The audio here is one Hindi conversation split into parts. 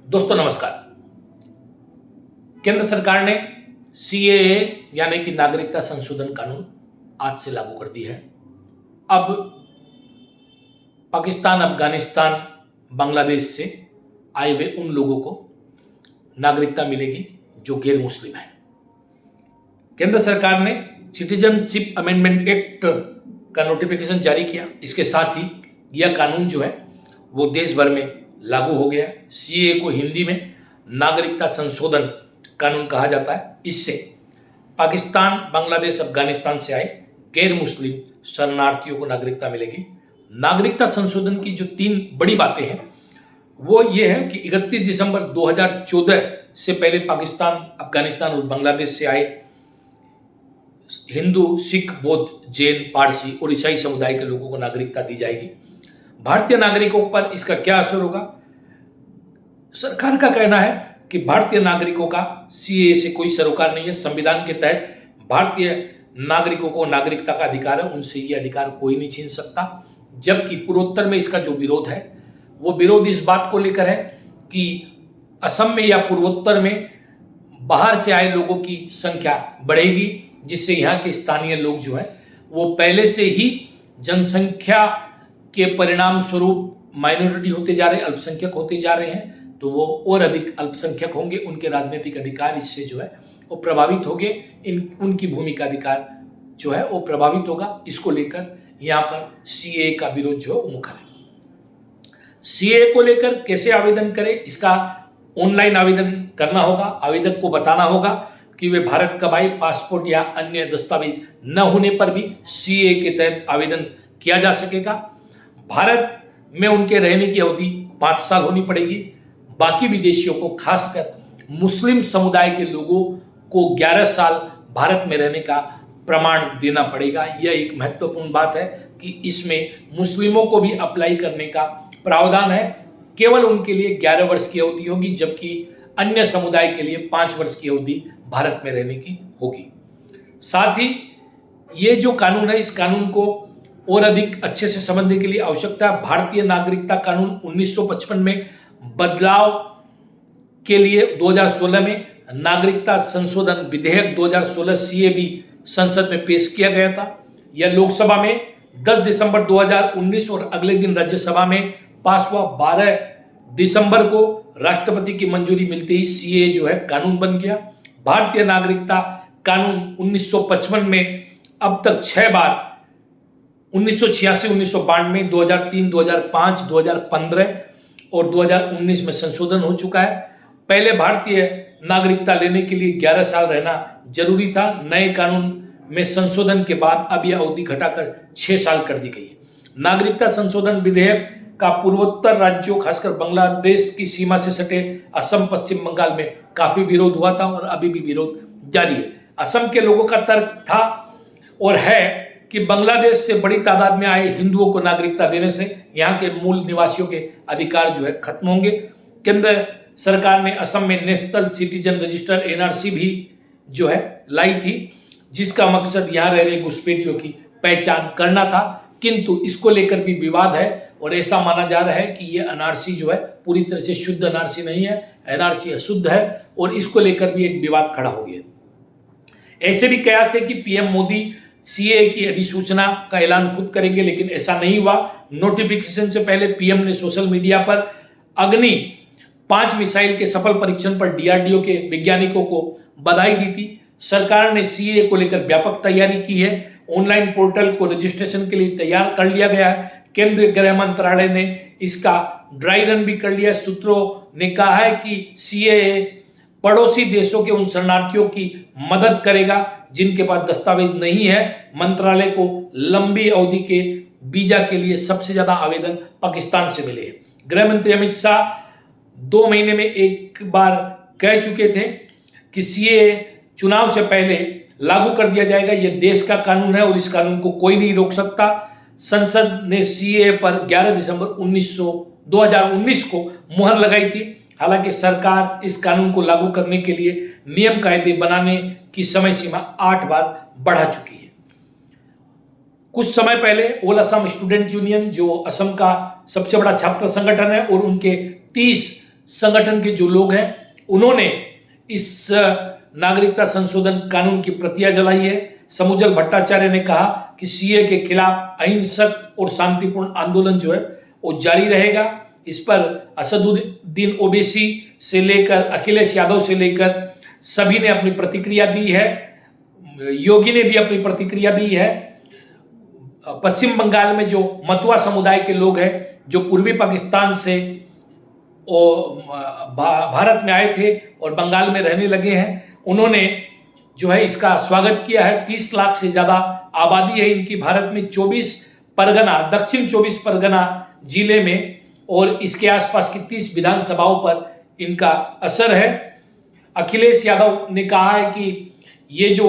दोस्तों नमस्कार। केंद्र सरकार ने सीएए यानी कि नागरिकता संशोधन कानून आज से लागू कर दी है। अब पाकिस्तान, अफगानिस्तान, बांग्लादेश से आए हुए उन लोगों को नागरिकता मिलेगी जो गैर मुस्लिम है। केंद्र सरकार ने सिटीजनशिप अमेंडमेंट एक्ट का नोटिफिकेशन जारी किया। इसके साथ ही यह कानून जो है वो देश भर में लागू हो गया। सीएए को हिंदी में नागरिकता संशोधन कानून कहा जाता है। इससे पाकिस्तान, बांग्लादेश, अफगानिस्तान से आए गैर मुस्लिम शरणार्थियों को नागरिकता मिलेगी। नागरिकता संशोधन की जो 3 बड़ी बातें हैं वो ये है कि 31 दिसंबर 2014 से पहले पाकिस्तान, अफगानिस्तान और बांग्लादेश से आए हिंदू, सिख, बौद्ध, जैन, पारसी और ईसाई समुदाय के लोगों को नागरिकता दी जाएगी। भारतीय नागरिकों पर इसका क्या असर होगा? सरकार का कहना है कि भारतीय नागरिकों का सीएए से कोई सरोकार नहीं है। संविधान के तहत भारतीय नागरिकों को नागरिकता का अधिकार है, उनसे ये अधिकार कोई नहीं छीन सकता। जबकि पूर्वोत्तर में इसका जो विरोध है वो विरोध इस बात को लेकर है कि असम में या पूर्वोत्तर में बाहर से आए लोगों की संख्या बढ़ेगी, जिससे यहाँ के स्थानीय लोग जो है वो पहले से ही जनसंख्या के परिणाम स्वरूप माइनॉरिटी होते जा रहे हैं, अल्पसंख्यक होते जा रहे हैं, तो वो और अधिक अल्पसंख्यक होंगे। उनके राजनीतिक अधिकार इससे जो है वो प्रभावित होंगे। उनकी भूमिका अधिकार जो है वो प्रभावित होगा। इसको लेकर यहाँ पर सीएए का विरोध जो है वो मुखर है। सीएए को लेकर कैसे आवेदन करें? इसका ऑनलाइन आवेदन करना होगा। आवेदक को बताना होगा कि वे भारत कब आए। पासपोर्ट या अन्य दस्तावेज न होने पर भी सीएए के तहत आवेदन किया जा सकेगा। भारत में उनके रहने की अवधि 5 साल होनी पड़ेगी। बाकी विदेशियों को, खासकर मुस्लिम समुदाय के लोगों को 11 साल भारत में रहने का प्रमाण देना पड़ेगा। यह एक महत्वपूर्ण बात है कि इसमें मुस्लिमों को भी अप्लाई करने का प्रावधान है। केवल उनके लिए 11 वर्ष की अवधि होगी, जबकि अन्य समुदाय के लिए 5 वर्ष की अवधि भारत में रहने की होगी। साथ ही ये जो कानून है, इस कानून को और अधिक अच्छे से समझने के लिए आवश्यकता है भारतीय नागरिकता कानून 1955 में बदलाव के लिए 2016 में नागरिकता संशोधन विधेयक 2016 सीए भी संसद में पेश किया गया था। यह लोकसभा में 10 दिसंबर 2019 और अगले दिन राज्यसभा में पास हुआ। 12 दिसंबर को राष्ट्रपति की मंजूरी मिलते ही सीए जो है कानून बन गया। भारतीय नागरिकता कानून 1955 में अब तक 6 बार 1986, 1992, 2003, 2005, 2015 और 2019 में संशोधन हो चुका है। पहले भारतीय नागरिकता लेने के लिए 11 साल रहना जरूरी था। नए कानून में संशोधन के बाद अब यह अवधि घटाकर 6 साल कर दी गई है। नागरिकता संशोधन विधेयक का पूर्वोत्तर राज्यों, खासकर बांग्लादेश की सीमा से सटे असम, पश्चिम बंगाल में काफी विरोध हुआ था और अभी भी विरोध जारी है। असम के लोगों का तर्क था और है कि बांग्लादेश से बड़ी तादाद में आए हिंदुओं को नागरिकता देने से यहाँ के मूल निवासियों के अधिकार जो है खत्म होंगे। केंद्र सरकार ने असम में नेशनल सिटीजन रजिस्टर एनआरसी भी जो है लाई थी, जिसका मकसद यहाँ रह रहे घुसपैठियों की पहचान करना था। किंतु इसको लेकर भी विवाद है और ऐसा माना जा रहा है कि यह एनआरसी जो है पूरी तरह से शुद्ध एनआरसी नहीं है, एनआरसी अशुद्ध है और इसको लेकर भी एक विवाद खड़ा हो गया। ऐसे भी कयास थे कि पीएम मोदी सीए की अधिसूचना का ऐलान खुद करेंगे, लेकिन ऐसा नहीं हुआ। नोटिफिकेशन से पहले पीएम ने सोशल मीडिया पर अग्नि 5 मिसाइल के सफल परीक्षण पर डीआरडीओ के वैज्ञानिकों को बधाई दी थी। सरकार ने सीए को लेकर व्यापक तैयारी की है। ऑनलाइन पोर्टल को रजिस्ट्रेशन के लिए तैयार कर लिया गया है। केंद्रीय गृह मंत्रालय ने इसका ड्राई रन भी कर लिया। सूत्रों ने कहा है कि सीए पड़ोसी देशों के उन शरणार्थियों की मदद करेगा जिनके पास दस्तावेज नहीं है। मंत्रालय को लंबी अवधि के वीजा के लिए सबसे ज्यादा आवेदन पाकिस्तान से मिले हैं। गृह मंत्री अमित शाह 2 महीने में एक बार कह चुके थे कि सीए चुनाव से पहले लागू कर दिया जाएगा। यह देश का कानून है और इस कानून को कोई नहीं रोक सकता। संसद ने सीए पर 11 दिसंबर 2019 को मुहर लगाई थी। हालांकि सरकार इस कानून को लागू करने के लिए नियम कायदे बनाने की समय सीमा 8 बार बढ़ा चुकी है। कुछ समय पहले ऑल असम स्टूडेंट यूनियन, जो असम का सबसे बड़ा छात्र संगठन है और उनके 30 संगठन के जो लोग हैं उन्होंने इस नागरिकता संशोधन कानून की प्रतियां जलाई है। समुज्जल भट्टाचार्य ने कहा कि सीए के खिलाफ अहिंसक और शांतिपूर्ण आंदोलन जो है वो जारी रहेगा। इस पर असदुद्दीन ओवैसी से लेकर अखिलेश यादव से लेकर सभी ने अपनी प्रतिक्रिया दी है। योगी ने भी अपनी प्रतिक्रिया दी है। पश्चिम बंगाल में जो मतुआ समुदाय के लोग हैं जो पूर्वी पाकिस्तान से भारत में आए थे और बंगाल में रहने लगे हैं, उन्होंने जो है इसका स्वागत किया है। 30 लाख से ज्यादा आबादी है इनकी भारत में, 24 परगना, दक्षिण 24 परगना जिले में और इसके आसपास की 30 विधानसभाओं पर इनका असर है। अखिलेश यादव ने कहा है कि ये जो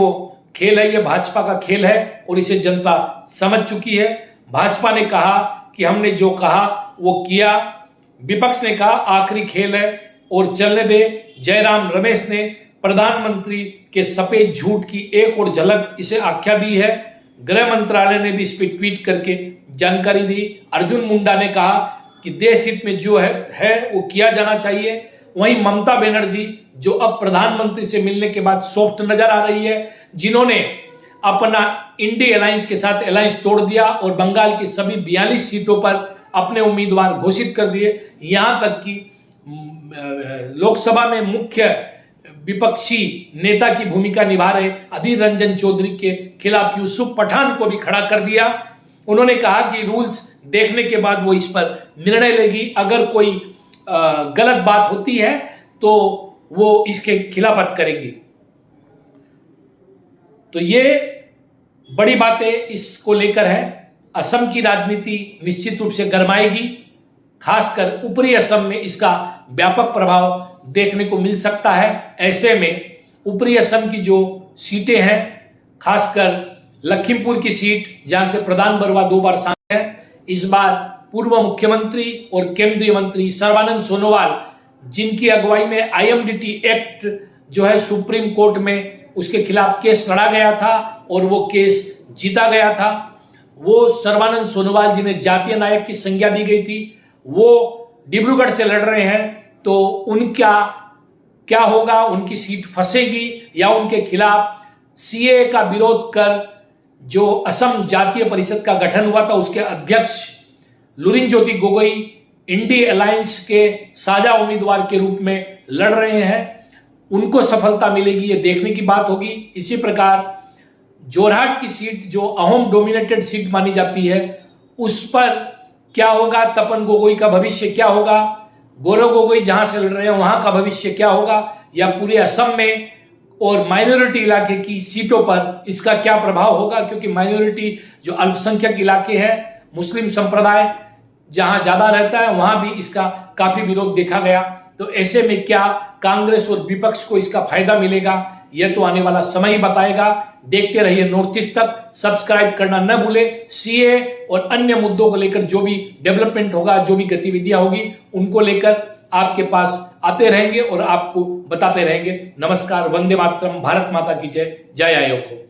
खेल है ये भाजपा का खेल है और इसे जनता समझ चुकी है। भाजपा ने कहा कि हमने जो कहा वो किया। विपक्ष ने कहा आखिरी खेल है और चलने दे। जयराम रमेश ने प्रधानमंत्री के सफेद झूठ की एक और झलक इसे आख्या दी है। गृह मंत्रालय ने भी इस पर ट्वीट करके जानकारी दी। अर्जुन मुंडा ने कहा कि देश हित में जो है वो किया जाना चाहिए। वहीं ममता बनर्जी जो अब प्रधानमंत्री से मिलने के बाद सॉफ्ट नजर आ रही है, जिन्होंने अपना इंडी अलायंस के साथ अलायंस तोड़ दिया और बंगाल की सभी 42 सीटों पर अपने उम्मीदवार घोषित कर दिए। यहां तक कि लोकसभा में मुख्य विपक्षी नेता की भूमिका निभा रहे अधीर रंजन चौधरी के खिलाफ यूसुफ पठान को भी खड़ा कर दिया। उन्होंने कहा कि रूल्स देखने के बाद वो इस पर निर्णय लेगी। अगर कोई गलत बात होती है तो वो इसके खिलाफत करेंगी। तो ये बड़ी बातें इसको लेकर है। असम की राजनीति निश्चित रूप से गरमाएगी, खासकर ऊपरी असम में इसका व्यापक प्रभाव देखने को मिल सकता है। ऐसे में ऊपरी असम की जो सीटें हैं, खासकर लखीमपुर की सीट जहां से प्रधान बरुआ 2 बार सांसद हैं, इस बार पूर्व मुख्यमंत्री और केंद्रीय मंत्री सर्बानंद सोनोवाल, जिनकी अगुवाई में IMDT एक्ट जो है सुप्रीम कोर्ट में उसके खिलाफ केस लड़ा गया था और वो केस जीता गया था, वो सर्बानंद सोनोवाल जिन्हें जातीय नायक की संज्ञा दी गई थी, वो डिब्रूगढ़ से लड़ रहे हैं। तो उनका क्या होगा? उनकी सीट फंसेगी या उनके खिलाफ सीए का विरोध कर जो असम जातीय परिषद का गठन हुआ था उसके अध्यक्ष लुरिनज्योति गोगोई इंडी अलायंस के साझा उम्मीदवार के रूप में लड़ रहे हैं, उनको सफलता मिलेगी ये देखने की बात होगी। इसी प्रकार जोरहाट की सीट जो अहोम डोमिनेटेड सीट मानी जाती है, उस पर क्या होगा? तपन गोगोई का भविष्य क्या होगा? गौरव गोगोई जहां से लड़ रहे हैं वहां का भविष्य क्या होगा? या पूरे असम में और माइनॉरिटी इलाके की सीटों पर इसका क्या प्रभाव होगा? क्योंकि माइनॉरिटी जो अल्पसंख्यक इलाके हैं, मुस्लिम संप्रदाय जहां ज्यादा रहता है, वहां भी इसका काफी विरोध देखा गया। तो ऐसे में क्या कांग्रेस और विपक्ष को इसका फायदा मिलेगा? यह तो आने वाला समय ही बताएगा। देखते रहिए नॉर्थ ईस्ट तक। सब्सक्राइब करना न भूले। सीए और अन्य मुद्दों को लेकर जो भी डेवलपमेंट होगा, जो भी गतिविधियां होगी, उनको लेकर आपके पास आते रहेंगे और आपको बताते रहेंगे। नमस्कार, वंदे मातरम, भारत माता की जय, जय आयोग हो।